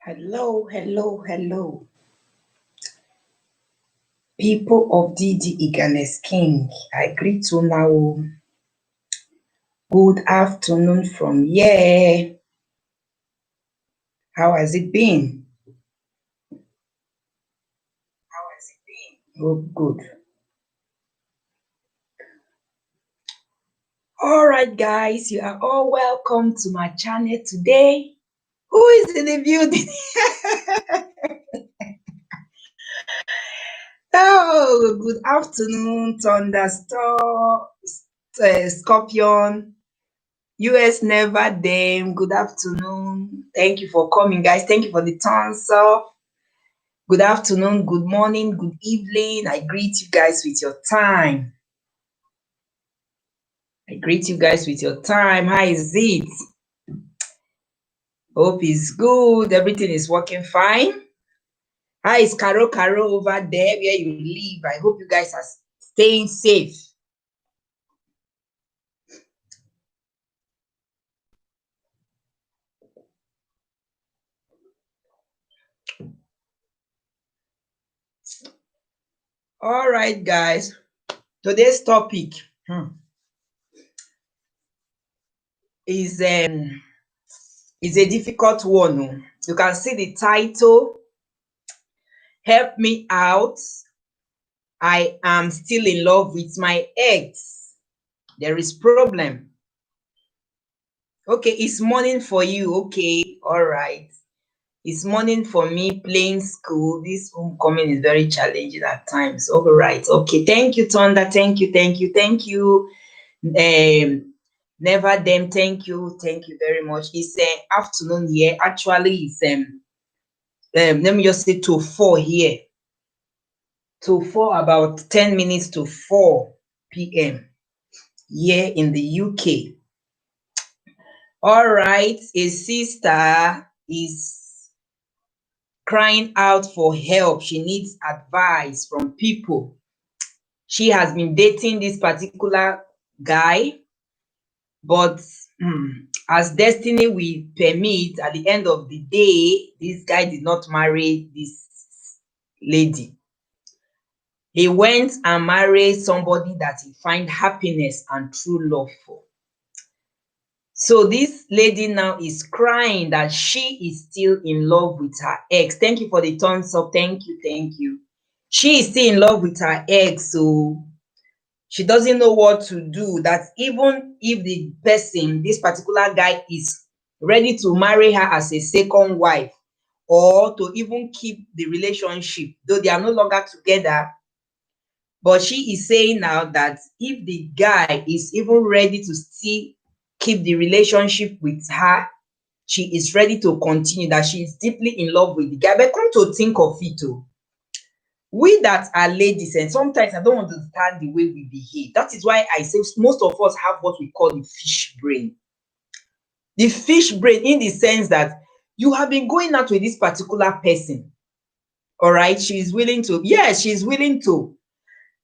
Hello, hello, hello. People of DD Iganes King, I greet you now. Good afternoon from here. How has it been? Oh, good. All right, guys, you are all welcome to my channel today. Who is in the building? Oh, good afternoon, Thunderstorm, Scorpion, US Never Dame. Good afternoon. Thank you for coming, guys. Thank you for the thumbs up. Good afternoon, good morning, good evening. I greet you guys with your time. How is it? Hope it's good. Everything is working fine. How is Caro over there where you live? I hope you guys are staying safe. All right, guys. Today's topic is a difficult one. You can see the title. Help me out. I am still in love with my ex. There is problem. Okay, it's morning for you. Okay, all right. It's morning for me playing school. This homecoming is very challenging at times. All right. Okay. Thank you, Thunder. Thank you. Never them. Thank you very much. It's afternoon here. Actually, it's let me just say to 4 here. To 4, about 10 minutes to 4 p.m. here in the UK. All right, a sister is crying out for help. She needs advice from people. She has been dating this particular guy, but as destiny will permit, at the end of the day, this guy did not marry this lady. He went and married somebody that he find happiness and true love for. So this lady now is crying that she is still in love with her ex. Thank you for the thumbs up. Thank you. She is still in love with her ex, so she doesn't know what to do. That even if the person, this particular guy, is ready to marry her as a second wife, or to even keep the relationship, though they are no longer together, but she is saying now that if the guy is even ready to still keep the relationship with her, she is ready to continue, that she is deeply in love with the guy. But come to think of it, we that are ladies, and sometimes I don't understand the way we behave. That is why I say most of us have what we call the fish brain. The fish brain, in the sense that you have been going out with this particular person. All right, she's willing to. Yes, she's willing to.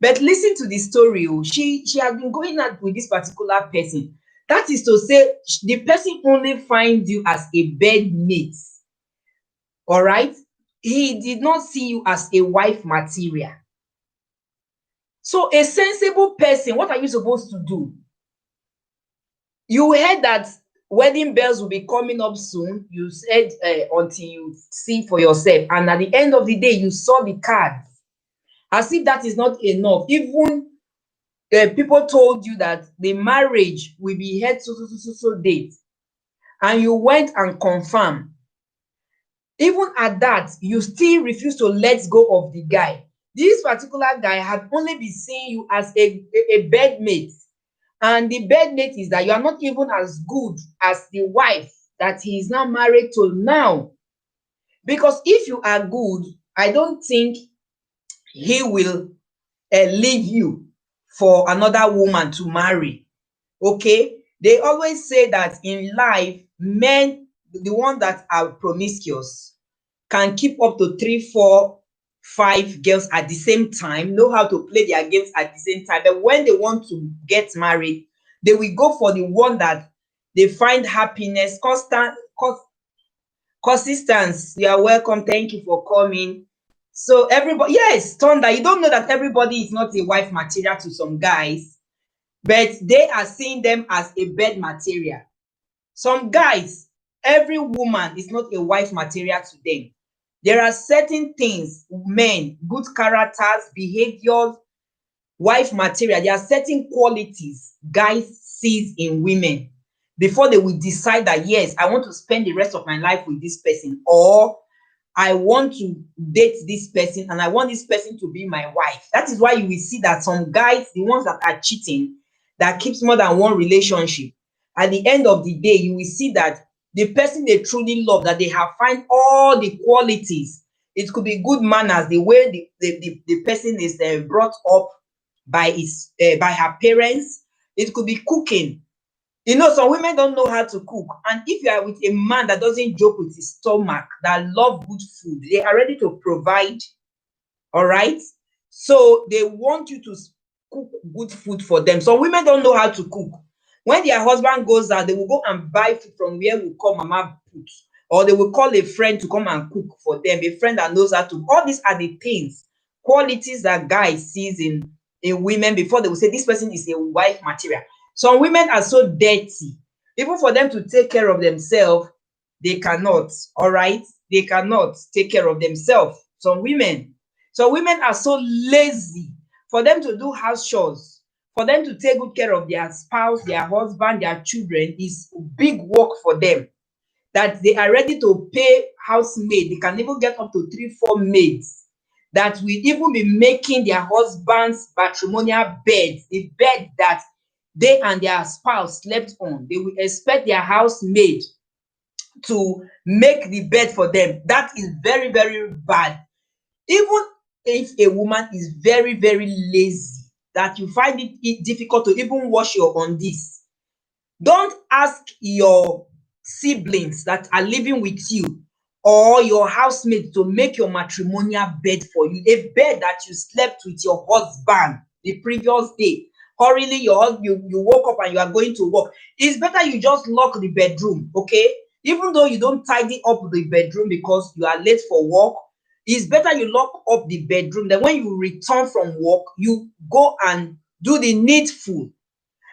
But listen to the story. She has been going out with this particular person. That is to say, the person only finds you as a bed mate. All right? He did not see you as a wife material. So a sensible person, what are you supposed to do? You heard that wedding bells will be coming up soon. You said until you see for yourself. And at the end of the day, you saw the cards. As if that is not enough. Even people told you that the marriage will be held so date, and you went and confirmed. Even at that, you still refuse to let go of the guy. This particular guy had only been seeing you as a bedmate, and the bedmate is that you are not even as good as the wife that he is now married to now. Because if you are good, I don't think he will leave you for another woman to marry. Okay, they always say that in life, men, the ones that are promiscuous, can keep up to 3, 4, 5 girls at the same time, know how to play their games at the same time. But when they want to get married, they will go for the one that they find happiness, Consistence, you are welcome. Thank you for coming. So everybody, yes, Thunder, you don't know that everybody is not a wife material to some guys, but they are seeing them as a bed material. Some guys, every woman is not a wife material to them. There are certain things, men, good characters, behaviors, wife material. There are certain qualities guys sees in women before they will decide that, yes, I want to spend the rest of my life with this person, or I want to date this person and I want this person to be my wife. That is why you will see that some guys, the ones that are cheating, that keeps more than one relationship, at the end of the day, you will see that the person they truly love, that they have find all the qualities. It could be good manners, the way the person is brought up by her parents. It could be cooking. You know, some women don't know how to cook, and if you are with a man that doesn't joke with his stomach, that love good food, they are ready to provide. All right, so they want you to cook good food for them. Some women don't know how to cook. When their husband goes out, they will go and buy food from where we call mama put, or they will call a friend to come and cook for them, a friend that knows how to. All these are the things, qualities that guys sees in women before they will say this person is a wife material. Some women are so dirty, even for them to take care of themselves, they cannot. All right, they cannot take care of themselves. Some women are so lazy, for them to do house chores, for them to take good care of their spouse, their husband, their children is big work for them, that they are ready to pay housemaid. They can even get up to 3, 4 maids that will even be making their husband's matrimonial bed, the bed that they and their spouse slept on. They will expect their housemaid to make the bed for them. That is very, very bad. Even if a woman is very, very lazy, that you find it difficult to even wash your undies, don't ask your siblings that are living with you or your housemate to make your matrimonial bed for you, a bed that you slept with your husband the previous day. Hurriedly, you woke up and you are going to work. It's better you just lock the bedroom, okay? Even though you don't tidy up the bedroom because you are late for work, it's better you lock up the bedroom. Then when you return from work, you go and do the needful.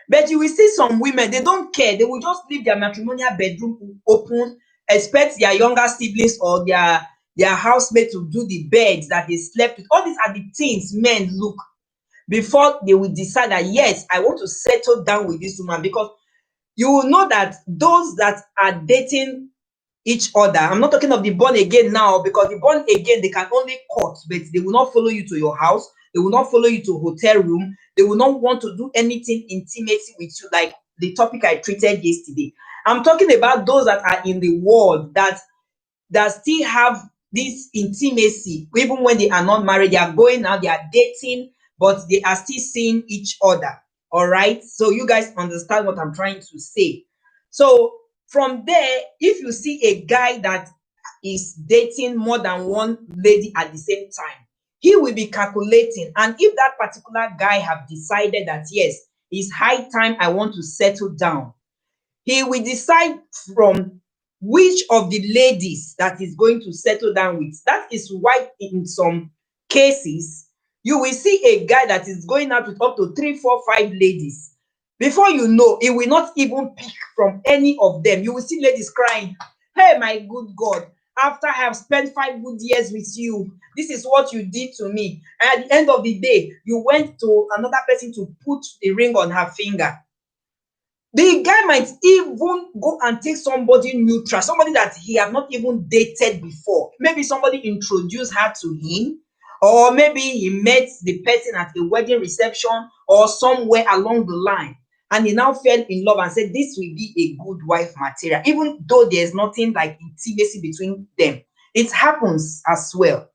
But you will see some women, they don't care. They will just leave their matrimonial bedroom open, expect their younger siblings or their housemate to do the beds that they slept with. All these are the things men look before they will decide that, yes, I want to settle down with this woman. Because you will know that those that are dating each other, I'm not talking of the born again now, because the born again, they can only court, but they will not follow you to your house. They will not follow you to hotel room. They will not want to do anything intimacy with you, like the topic I treated yesterday. I'm talking about those that are in the world, that still have this intimacy even when they are not married. They are going out, they are dating, but they are still seeing each other. All right, so you guys understand what I'm trying to say. So from there, if you see a guy that is dating more than one lady at the same time, he will be calculating. And if that particular guy have decided that, yes, it's high time I want to settle down, he will decide from which of the ladies that is going to settle down with. That is why in some cases you will see a guy that is going out with up to 3, 4, 5 ladies. Before you know, he will not even pick from any of them. You will see ladies crying, hey, my good God, after I have spent 5 good years with you, this is what you did to me. And at the end of the day, you went to another person to put a ring on her finger. The guy might even go and take somebody neutral, somebody that he have not even dated before. Maybe somebody introduced her to him, or maybe he met the person at a wedding reception or somewhere along the line, and he now fell in love and said, this will be a good wife material, even though there's nothing like intimacy between them. It happens as well.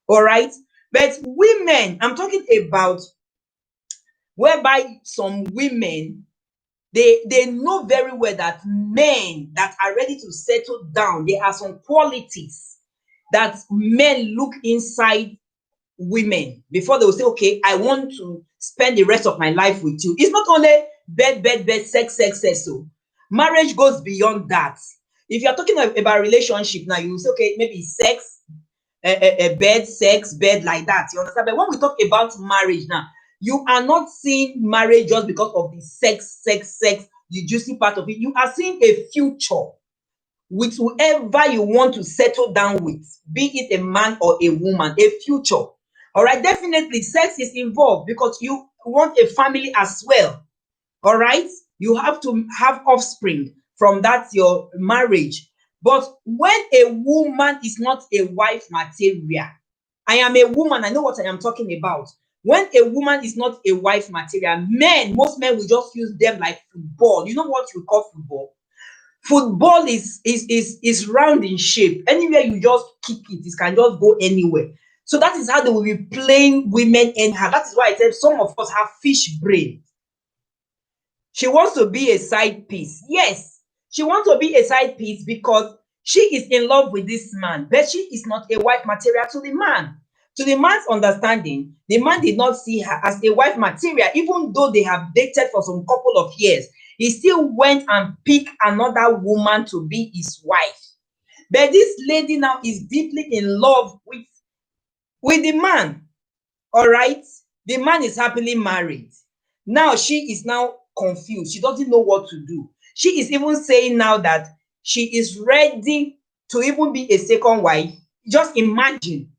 All right. But women, I'm talking about whereby some women, they know very well that men that are ready to settle down, there are some qualities that men look inside women before they will say, okay, I want to spend the rest of my life with you. It's not only bed, sex. So marriage goes beyond that. If you're talking about relationship now, you say, okay, maybe sex, bed, sex, bed, like that. You understand? But when we talk about marriage now, you are not seeing marriage just because of the sex, the juicy part of it. You are seeing a future with whoever you want to settle down with, be it a man or a woman, a future. All right, definitely sex is involved because you want a family as well. All right, you have to have offspring from that your marriage. But when a woman is not a wife material, I am a woman, I know what I am talking about. When a woman is not a wife material, most men will just use them like football. You know what you call football? Football is round in shape. Anywhere you just kick it, it can just go anywhere. So that is how they will be playing women anyhow. That is why I said some of us have fish brain. She wants to be a side piece. Yes, she wants to be a side piece because she is in love with this man, but she is not a wife material to the man. To the man's understanding, the man did not see her as a wife material, even though they have dated for some couple of years. He still went and picked another woman to be his wife. But this lady now is deeply in love with the man. All right, the man is happily married. Now she is now confused. She doesn't know what to do. She is even saying now that she is ready to even be a second wife. Just imagine,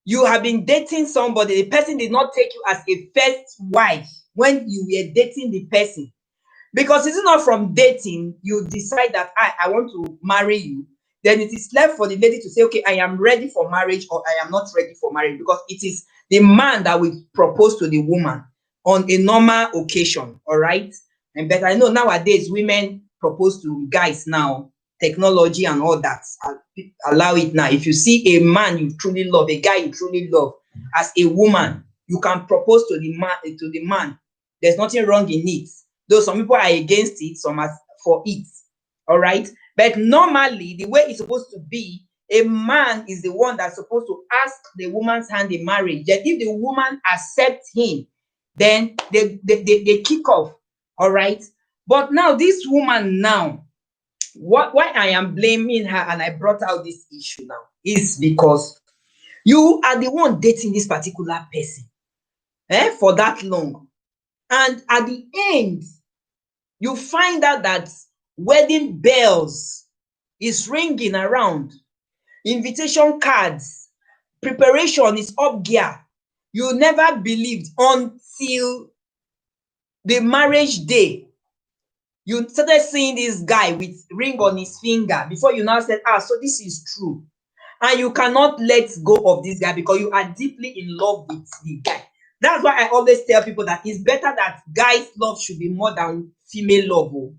you have been dating somebody, the person did not take you as a first wife when you were dating the person. Because it's not from dating, you decide that I want to marry you. Then it is left for the lady to say, okay, I am ready for marriage or I am not ready for marriage, because it is the man that will propose to the woman on a normal occasion. All right. And but I know nowadays women propose to guys now, technology and all that allow it now. If you see a man you truly love, a guy you truly love, as a woman, you can propose to the man. There's nothing wrong in it. Though some people are against it, some are for it. All right. But normally, the way it's supposed to be, a man is the one that's supposed to ask the woman's hand in marriage. Then if the woman accepts him, then they kick off. All right. But now this woman now, why I am blaming her and I brought out this issue now is because you are the one dating this particular person for that long. And at the end, you find out that wedding bells is ringing around, invitation cards, preparation is up gear. You never believed until the marriage day. You started seeing this guy with ring on his finger before you now said, so this is true. And you cannot let go of this guy because you are deeply in love with the guy. That's why I always tell people that it's better that guys' love should be more than female love.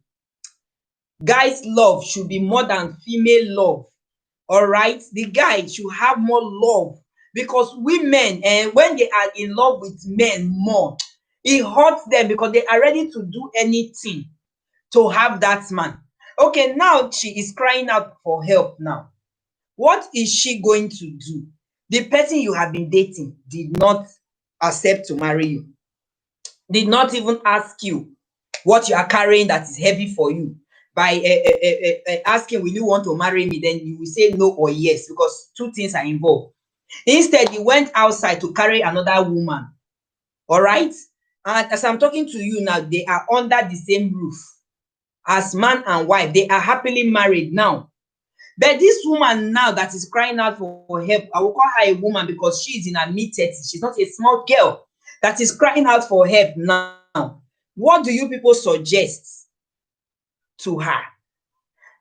Guys' love should be more than female love. All right, the guy should have more love, because women, and when they are in love with men more, it hurts them because they are ready to do anything to have that man. Okay, now she is crying out for help. Now what is she going to do? The person you have been dating did not accept to marry you, did not even ask you what you are carrying that is heavy for you. By asking, will you want to marry me? Then you will say no or yes, because two things are involved. Instead, he went outside to carry another woman. All right. And as I'm talking to you now, they are under the same roof as man and wife. They are happily married now. But this woman now that is crying out for help, I will call her a woman because she is in her mid-30s. She's not a small girl that is crying out for help now. What do you people suggest to her?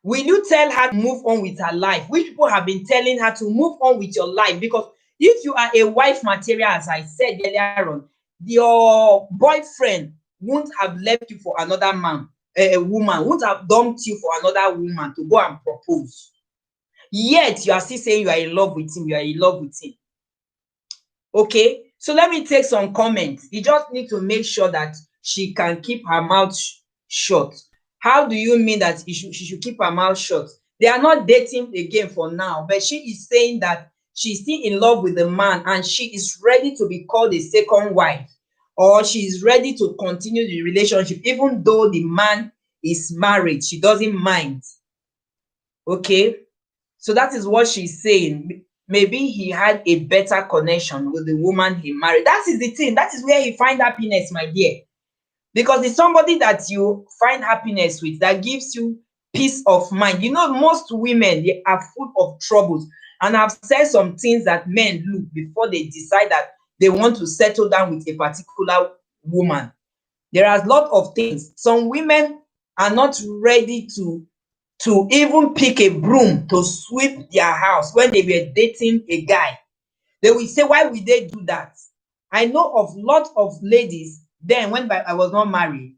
Will you tell her to move on with her life? Which people have been telling her to move on with your life? Because if you are a wife material, as I said earlier on, your boyfriend won't have left you for another man, a woman, won't have dumped you for another woman to go and propose. Yet you are still saying you are in love with him, you are in love with him. Okay, so let me take some comments. You just need to make sure that she can keep her mouth shut. How do you mean that she should keep her mouth shut? They are not dating again for now, but she is saying that she's still in love with the man and she is ready to be called a second wife, or she is ready to continue the relationship even though the man is married. She doesn't mind. Okay, so that is what she's saying. Maybe he had a better connection with the woman he married. That is the thing. That is where he find happiness, my dear. Because it's somebody that you find happiness with, that gives you peace of mind. You know, most women, they are full of troubles. And I've said some things that men look before they decide that they want to settle down with a particular woman. There are a lot of things. Some women are not ready to even pick a broom to sweep their house when they were dating a guy. They will say, why will they do that? I know of lot of ladies then when I was not married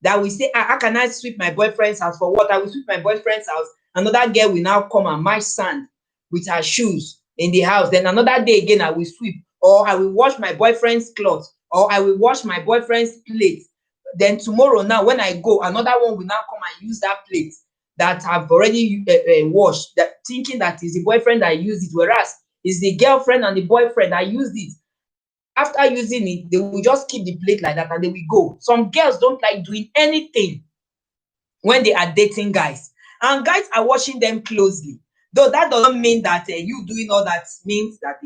that will say, how can I sweep my boyfriend's house? For what? I will sweep my boyfriend's house. Another girl will now come and match sand with her shoes in the house. Then another day again, I will sweep. Or I will wash my boyfriend's clothes. Or I will wash my boyfriend's plate. Then tomorrow now, when I go, another one will now come and use that plate that I've already washed, that, thinking that is the boyfriend that used it, whereas it's the girlfriend and the boyfriend that used it. After using it, they will just keep the plate like that and they will go. Some girls don't like doing anything when they are dating guys, and guys are watching them closely. Though that doesn't mean that you doing all that means that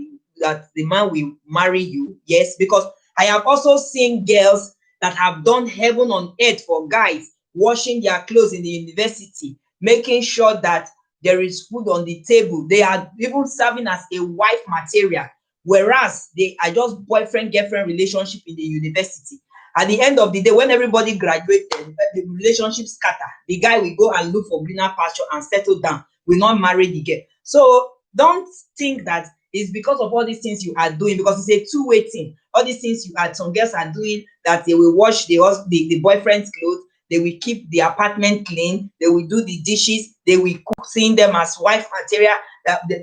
the man will marry you. Yes, because I have also seen girls that have done heaven on earth for guys, washing their clothes in the university, making sure that there is food on the table. They are even serving as a wife material, whereas they are just boyfriend girlfriend relationship in the university. At the end of the day, when everybody graduated, the relationship scatter. The guy will go and look for greener pasture and settle down, will not marry the girl. So don't think that it's because of all these things you are doing, because it's a two-way thing. All these things you are, some girls are doing, that they will wash the boyfriend's clothes, they will keep the apartment clean, they will do the dishes, they will cook, seeing them as wife material.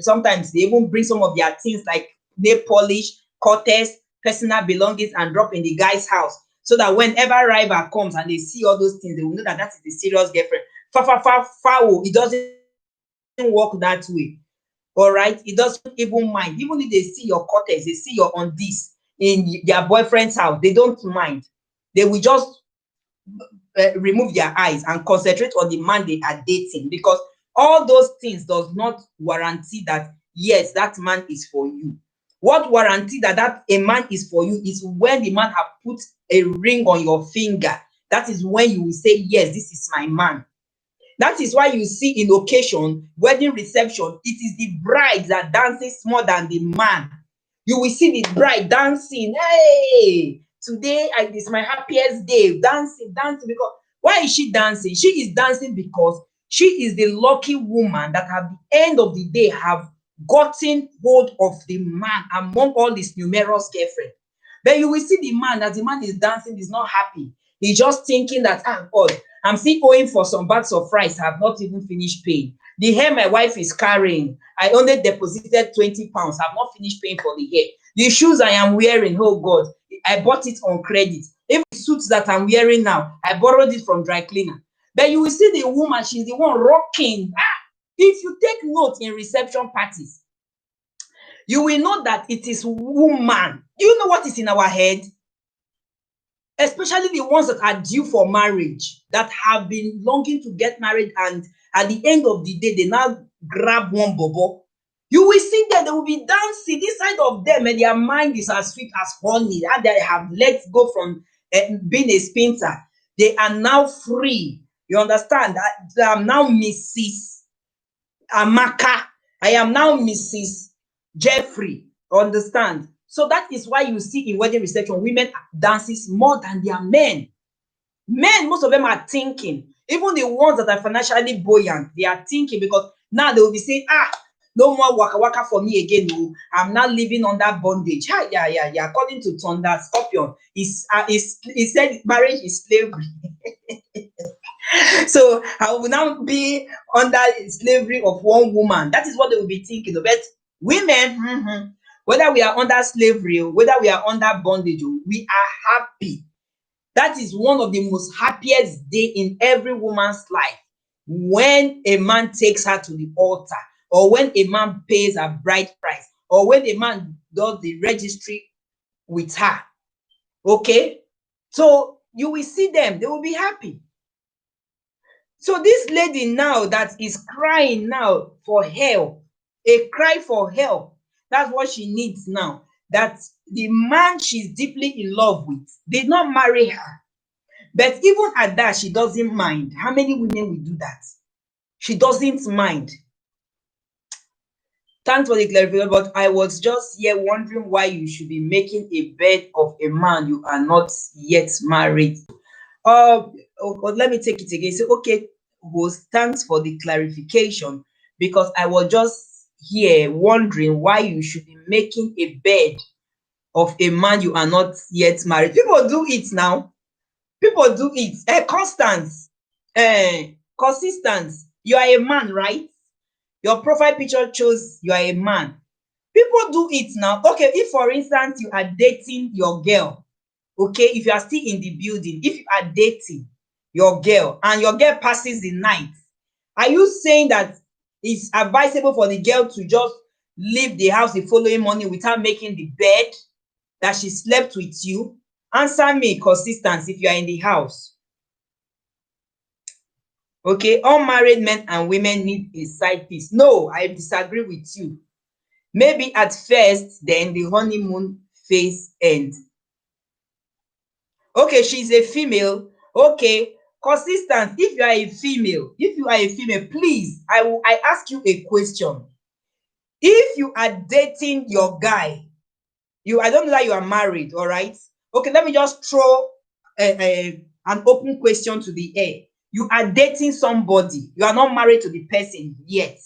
Sometimes they even bring some of their things like nail polish, cutters, personal belongings, and drop in the guy's house, so that whenever rival comes and they see all those things, they will know that that is the serious girlfriend. Foul. It doesn't work that way. All right, it doesn't even mind. Even if they see your cutters, they see your undies in their boyfriend's house, they don't mind. They will just remove their eyes and concentrate on the man they are dating, because all those things does not guarantee that yes, that man is for you. What guarantee that a man is for you is when the man have put a ring on your finger. That is when you will say, yes, this is my man. That is why you see in occasion, wedding reception, it is the bride that dances more than the man. You will see the bride dancing. Hey, today is my happiest day. Dancing, dancing. Because why is she dancing? She is dancing because she is the lucky woman that at the end of the day have gotten hold of the man among all his numerous girlfriends. But you will see the man, as the man is dancing, is not happy. He's just thinking that, God, I'm still owing for some bags of rice. I have not even finished paying. The hair my wife is carrying, I only deposited 20 pounds. I have not finished paying for the hair. The shoes I am wearing, oh God, I bought it on credit. Even the suits that I'm wearing now, I borrowed it from dry cleaner. But you will see the woman, she's the one rocking. If you take note in reception parties, you will know that it is woman. Do you know what is in our head? Especially the ones that are due for marriage, that have been longing to get married, and at the end of the day, they now grab one bobo. You will see that they will be dancing. This side of them, and their mind is as sweet as honey. That they have let go from being a spinster. They are now free. You understand? I am now Mrs. Amaka. I am now Mrs. Jeffrey. Understand? So that is why you see in wedding reception, women dances more than their men. Men, most of them are thinking. Even the ones that are financially buoyant, they are thinking, because now they will be saying, no more waka waka for me again. No, I'm not living under bondage. Yeah. According to Thunder Scorpion, he said marriage is slavery. So I will now be under slavery of one woman. That is what they will be thinking. But women, whether we are under slavery or whether we are under bondage, we are happy. That is one of the most happiest day in every woman's life, when a man takes her to the altar, or when a man pays a bride price, or when a man does the registry with her. Okay, so you will see them, they will be happy. So this lady now that is crying now for help, a cry for help, that's what she needs now. That the man she's deeply in love with did not marry her. But even at that, she doesn't mind. How many women will do that? She doesn't mind. Thanks for the clarification, but I was just here wondering why you should be making a bed of a man you are not yet married. Let me take it again. So, okay, host, thanks for the clarification, because I was just here wondering why you should be making a bed of a man you are not yet married. People do it now. People do it. Constance, consistence. You are a man, right? Your profile picture shows you are a man. People do it now. Okay, if for instance you are dating your girl, okay, if you are still in the building, if you are dating your girl and your girl passes the night, are you saying that it's advisable for the girl to just leave the house the following morning without making the bed that she slept with you? Answer me, consistency, if you are in the house. Okay, all married men and women need a side piece. No, I disagree with you. Maybe at first, then the honeymoon phase ends. Okay, she's a female. Okay, consistent. If you are a female, please, I ask you a question. If you are dating your guy, I don't know that you are married, all right? Okay, let me just throw an open question to the air. You are dating somebody, you are not married to the person yet,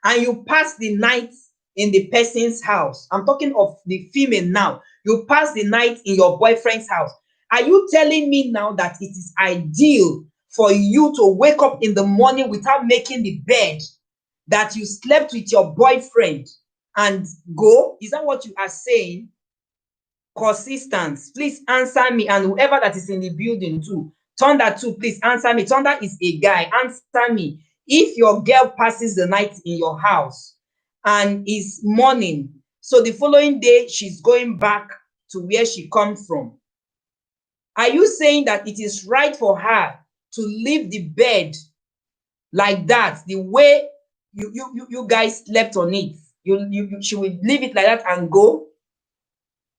and you pass the night in the person's house. I'm talking of the female now. You pass the night in your boyfriend's house. Are you telling me now that it is ideal for you to wake up in the morning without making the bed that you slept with your boyfriend and go? Is that what you are saying? Consistence, please answer me, and whoever that is in the building too. Thunder too, please answer me. Thunder is a guy. Answer me. If your girl passes the night in your house and is morning, so the following day she's going back to where she comes from, are you saying that it is right for her to leave the bed like that, the way you guys slept on it? She will leave it like that and go?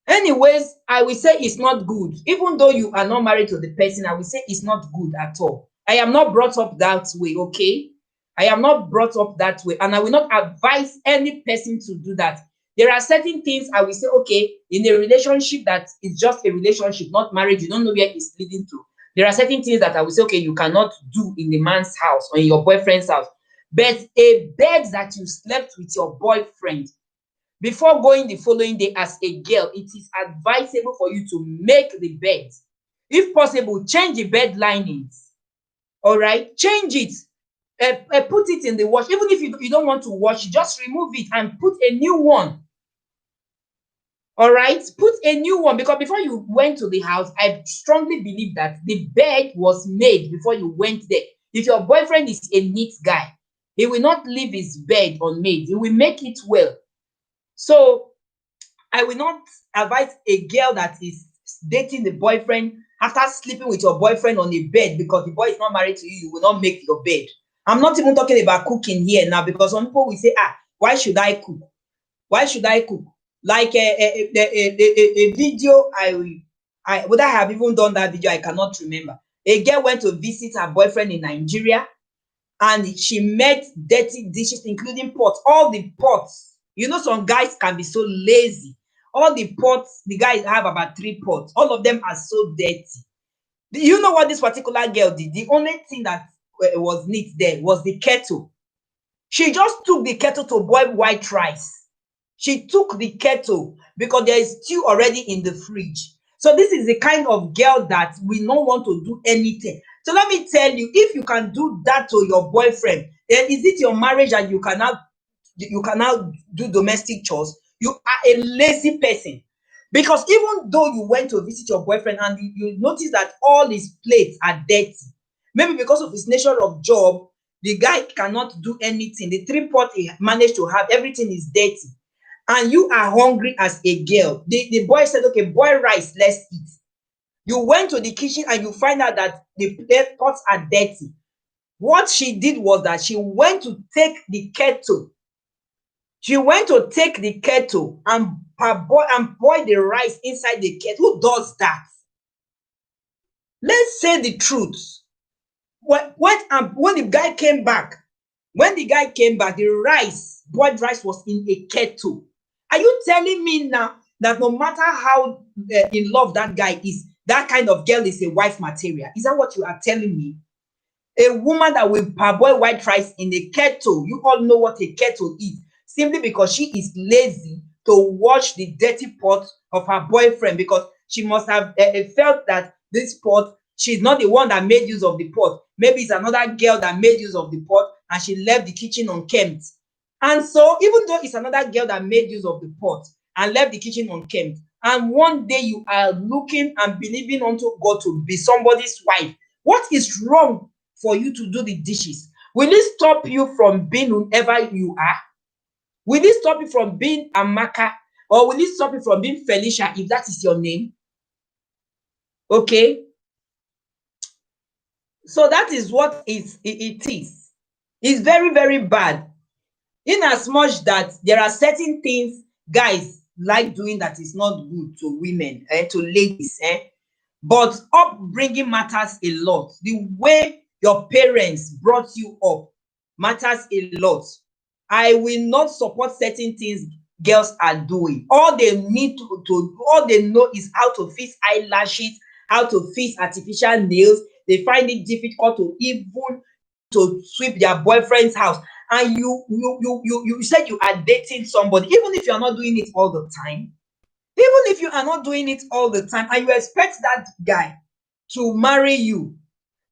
Anyways, I will say it's not good. Even though you are not married to the person, I will say it's not good at all. I am not brought up that way, okay? I am not brought up that way, and I will not advise any person to do that. There are certain things I will say, okay, in a relationship that is just a relationship, not marriage, you don't know where it's leading to. There are certain things that I will say, okay, you cannot do in the man's house or in your boyfriend's house. But a bed that you slept with your boyfriend, before going the following day as a girl, it is advisable for you to make the bed. If possible, change the bed linings. All right, change it. Put it in the wash. Even if you don't want to wash, just remove it and put a new one. All right, put a new one, because before you went to the house, I strongly believe that the bed was made before you went there. If your boyfriend is a neat guy, he will not leave his bed unmade. He will make it well. So I will not advise a girl that is dating the boyfriend, after sleeping with your boyfriend on a bed because the boy is not married to you, you will not make your bed. I'm not even talking about cooking here now, because some people will say, why should I cook? Why should I cook? Like a video, would I have even done that video? I cannot remember. A girl went to visit her boyfriend in Nigeria, and she made dirty dishes, including pots. All the pots. You know, some guys can be so lazy. All the pots, the guys have about 3 pots. All of them are so dirty. Do you know what this particular girl did? The only thing that was neat there was the kettle. She just took the kettle to boil white rice. She took the kettle because there is stew already in the fridge. So this is the kind of girl that we don't want to do anything. So let me tell you, if you can do that to your boyfriend, then is it your marriage and you cannot do domestic chores? You are a lazy person. Because even though you went to visit your boyfriend and you notice that all his plates are dirty, maybe because of his nature of job, the guy cannot do anything. The 3 pots he managed to have, everything is dirty. And you are hungry as a girl. The boy said, okay, boil rice, let's eat. You went to the kitchen and you find out that the pots are dirty. What she did was that she went to take the kettle. She went to take the kettle and boil the rice inside the kettle. Who does that? Let's say the truth. When the guy came back, the boiled rice was in a kettle. Are you telling me now that no matter how in love that guy is, that kind of girl is a wife material? Is that what you are telling me? A woman that will parboil white rice in a kettle. You all know what a kettle is. Simply because she is lazy to wash the dirty pot of her boyfriend, because she must have felt that this pot, she's not the one that made use of the pot. Maybe it's another girl that made use of the pot and she left the kitchen unkempt. And so even though it's another girl that made use of the pot and left the kitchen unkempt, and one day you are looking and believing unto God to be somebody's wife, what is wrong for you to do the dishes? Will it stop you from being whoever you are? Will it stop you from being Amaka? Or will it stop you from being Felicia, if that is your name? Okay. So that is what it is. It's very, very bad. In as much that there are certain things guys like doing that is not good to women, to ladies, but upbringing matters a lot. The way your parents brought you up matters a lot. I will not support certain things girls are doing. All they need all they know is how to fix eyelashes, how to fix artificial nails. They find it difficult to even to sweep their boyfriend's house. And you said you are dating somebody, even if you are not doing it all the time. Even if you are not doing it all the time, and you expect that guy to marry you,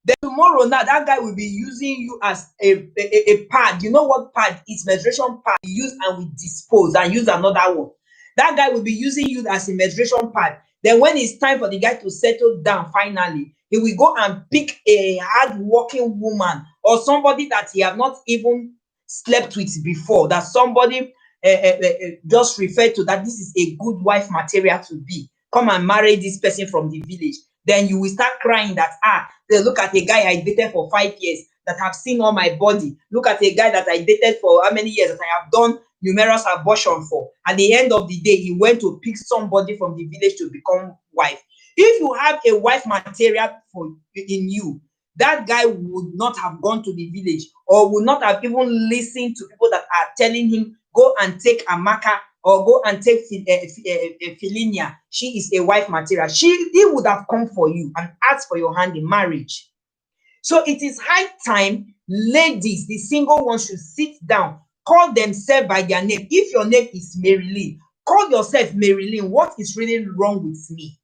then tomorrow now that guy will be using you as a pad. You know what pad is? Menstruation pad. We use and we dispose and use another one. That guy will be using you as a menstruation pad. Then when it's time for the guy to settle down finally, he will go and pick a hard-working woman or somebody that he have not even slept with before, that somebody just referred to, that this is a good wife material to be. Come and marry this person from the village. Then you will start crying that, look at a guy I dated for 5 years that have seen all my body. Look at a guy that I dated for how many years that I have done numerous abortion for. At the end of the day, he went to pick somebody from the village to become wife. If you have a wife material in you, that guy would not have gone to the village, or would not have even listened to people that are telling him, go and take Amaka, or go and take Philinia. She is a wife material. He would have come for you and asked for your hand in marriage. So it is high time ladies, the single ones, should sit down, call themselves by their name. If your name is Marilyn, call yourself Marilyn. What is really wrong with me?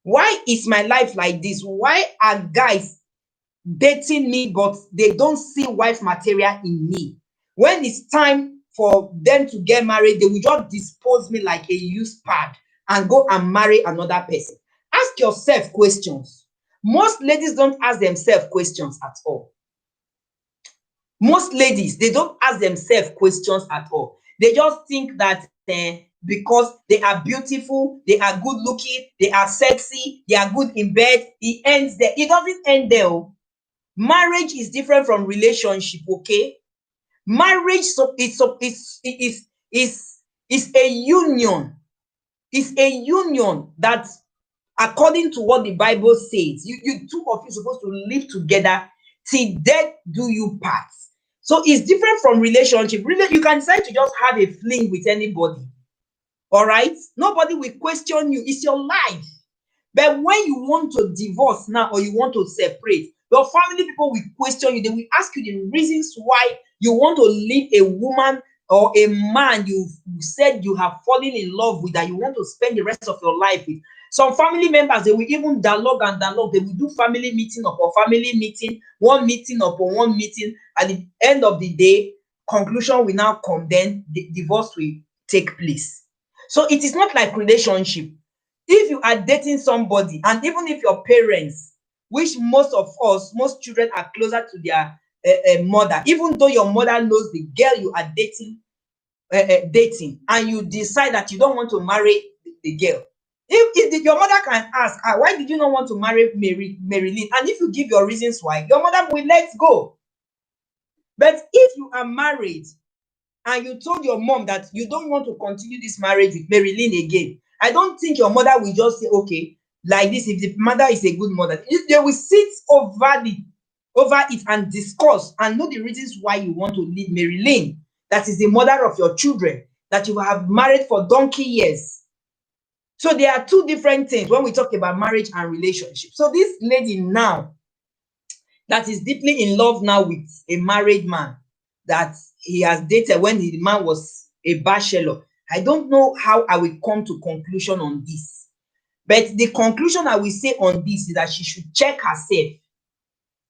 Why is my life like this? Why are guys dating me but they don't see wife material in me? When it's time for them to get married, they will just dispose me like a used pad and go and marry another person. Ask yourself questions. Most ladies don't ask themselves questions at all. Most ladies, they don't ask themselves questions at all. They just think that because they are beautiful, they are good looking, they are sexy, they are good in bed, it ends there. It doesn't end there. Marriage is different from relationship, okay? Marriage is a union. It's a union that, according to what the Bible says, you two of you supposed to live together till death do you part. So it's different from relationship. Really, you can decide to just have a fling with anybody. All right? Nobody will question you. It's your life. But when you want to divorce now, or you want to separate, your family people will question you. They will ask you the reasons why you want to leave a woman or a man you said you have fallen in love with, that you want to spend the rest of your life with. Some family members, they will even dialogue. They will do family meeting upon family meeting, one meeting upon one meeting. At the end of the day, conclusion will now come. Then the divorce will take place. So it is not like relationship. If you are dating somebody, and even if your parents, which most children are closer to their mother, even though your mother knows the girl you are dating, and you decide that you don't want to marry the girl, Your mother can ask, why did you not want to marry Marilyn? And if you give your reasons why, your mother will let go. But if you are married and you told your mom that you don't want to continue this marriage with Marilyn again, I don't think your mother will just say, okay, like this. If the mother is a good mother, they will sit over it and discuss and know the reasons why you want to leave Marilyn, that is the mother of your children, that you have married for donkey years. So there are two different things when we talk about marriage and relationship. So this lady now that is deeply in love now with a married man that he has dated when the man was a bachelor, I don't know how I will come to conclusion on this. But the conclusion I will say on this is that she should check herself.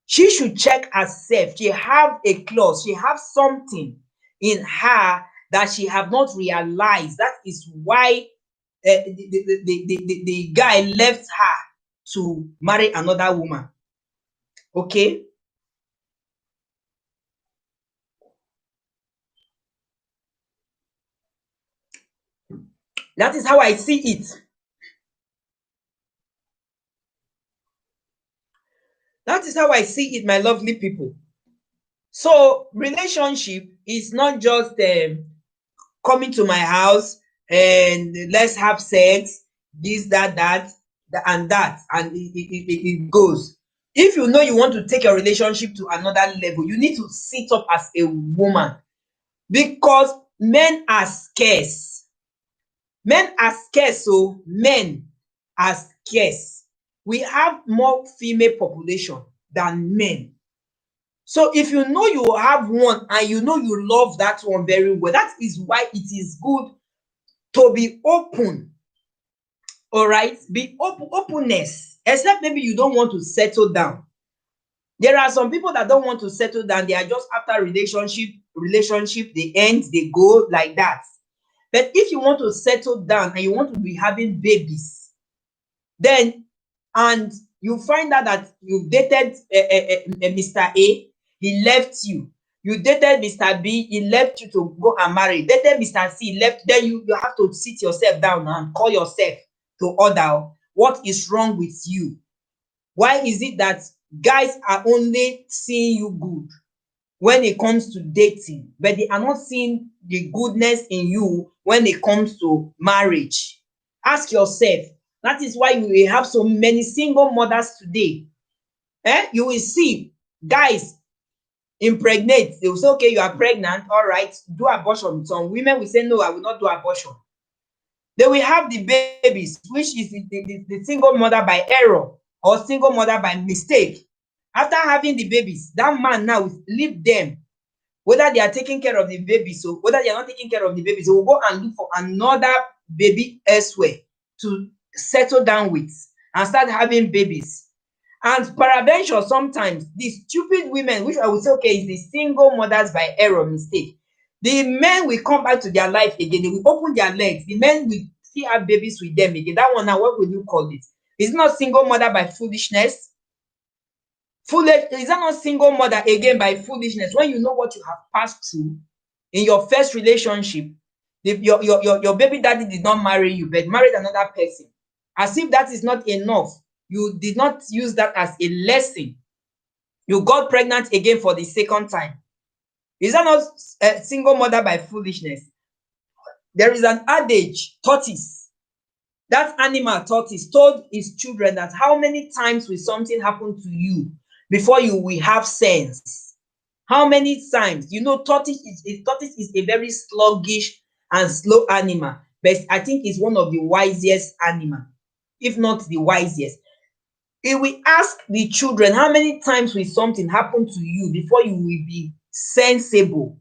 She should check herself. She have a clause. She have something in her that she have not realized. That is why the guy left her to marry another woman. Okay? That is how I see it. That is how I see it, my lovely people. So relationship is not just coming to my house and let's have sex, this, that, and that, and it goes. If you know you want to take your relationship to another level, you need to sit up as a woman, because men are scarce. Men are scarce, so men are scarce. We have more female population than men. So if you know you have one and you know you love that one very well, that is why it is good to be open. All right, be openness, except maybe you don't want to settle down. There are some people that don't want to settle down. They are just after relationship, they end, they go like that. But if you want to settle down and you want to be having babies, then, and you find out that you dated Mr. A, he left you. You dated Mr. B, he left you to go and marry. Dated Mr. C, left. Then you have to sit yourself down and call yourself to order. What is wrong with you? Why is it that guys are only seeing you good when it comes to dating, but they are not seeing the goodness in you when it comes to marriage? Ask yourself. That is why you will have so many single mothers today. You will see guys impregnate. They will say, okay, you are pregnant, all right, do abortion. Some women will say, no, I will not do abortion. They will have the babies, which is the single mother by error or single mother by mistake. After having the babies, that man now will leave them. Whether they are taking care of the babies, so whether they are not taking care of the babies, they will go and look for another baby elsewhere to settle down with and start having babies. And peradventure, sometimes these stupid women, which I would say, okay, is the single mothers by error, mistake, the men will come back to their life again. They will open their legs. The men will still have babies with them again. That one now, what would you call it? It's not single mother by foolishness. Is that not single mother again by foolishness? When you know what you have passed through in your first relationship, your baby daddy did not marry you, but married another person. As if that is not enough, you did not use that as a lesson. You got pregnant again for the second time. Is that not a single mother by foolishness? There is an adage, tortoise. That animal, tortoise, told his children that how many times will something happen to you before you will have sense? How many times? You know, tortoise is a very sluggish and slow animal, but I think it's one of the wisest animal, if not the wisest. If we ask the children, how many times will something happen to you before you will be sensible?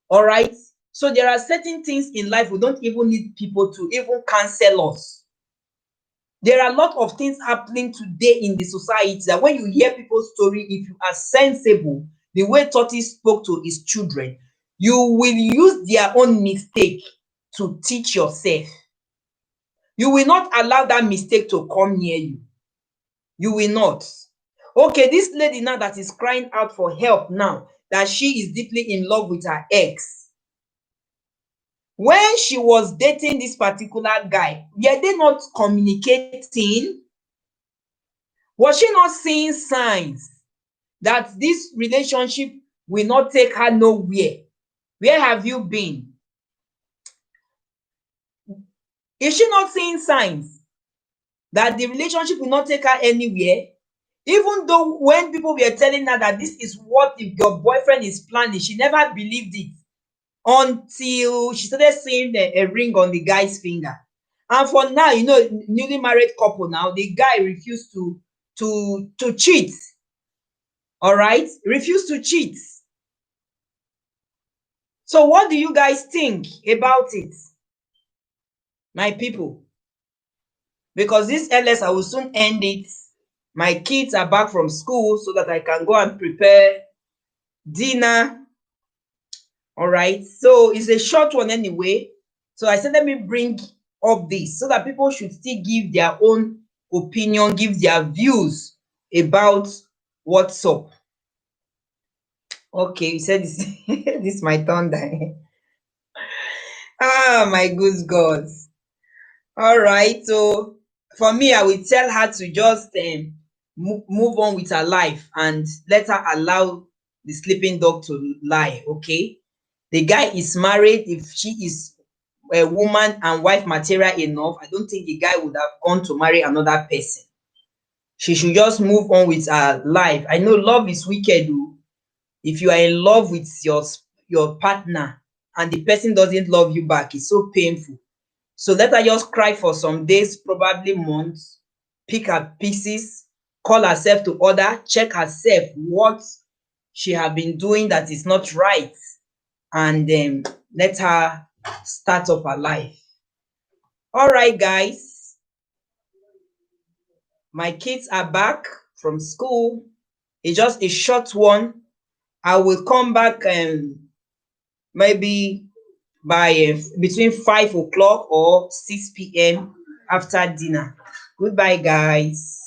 All right. So there are certain things in life we don't even need people to even cancel us. There are a lot of things happening today in the society that when you hear people's story, if you are sensible, the way tortoise spoke to his children, you will use their own mistake to teach yourself. You will not allow that mistake to come near you. You will not. Okay, this lady now that is crying out for help now, that she is deeply in love with her ex. When she was dating this particular guy, were they not communicating? Was she not seeing signs that this relationship will not take her nowhere? Where have you been? Is she not seeing signs that the relationship will not take her anywhere? Even though when people were telling her that this is what your boyfriend is planning, she never believed it until she started seeing a ring on the guy's finger. And for now, you know, newly married couple now, the guy refused to cheat. All right, refused to cheat. So what do you guys think about it, my people? Because this LS, I will soon end it. My kids are back from school so that I can go and prepare dinner. All right, so it's a short one anyway. So I said, let me bring up this so that people should still give their own opinion, give their views about what's up. Okay, you said this, this is my thunder. Ah, my good God. All right, so for me, I will tell her to just move on with her life and let her allow the sleeping dog to lie, okay? The guy is married. If she is a woman and wife material enough, I don't think the guy would have gone to marry another person. She should just move on with her life. I know love is wicked. If you are in love with your partner and the person doesn't love you back, it's so painful. So let her just cry for some days, probably months, pick her pieces, call herself to order, check herself what she have been doing that is not right, and let her start up her life. All right, guys, my kids are back from school. It's just a short one. I will come back maybe by between 5 o'clock or 6 p.m. after dinner. Goodbye, guys.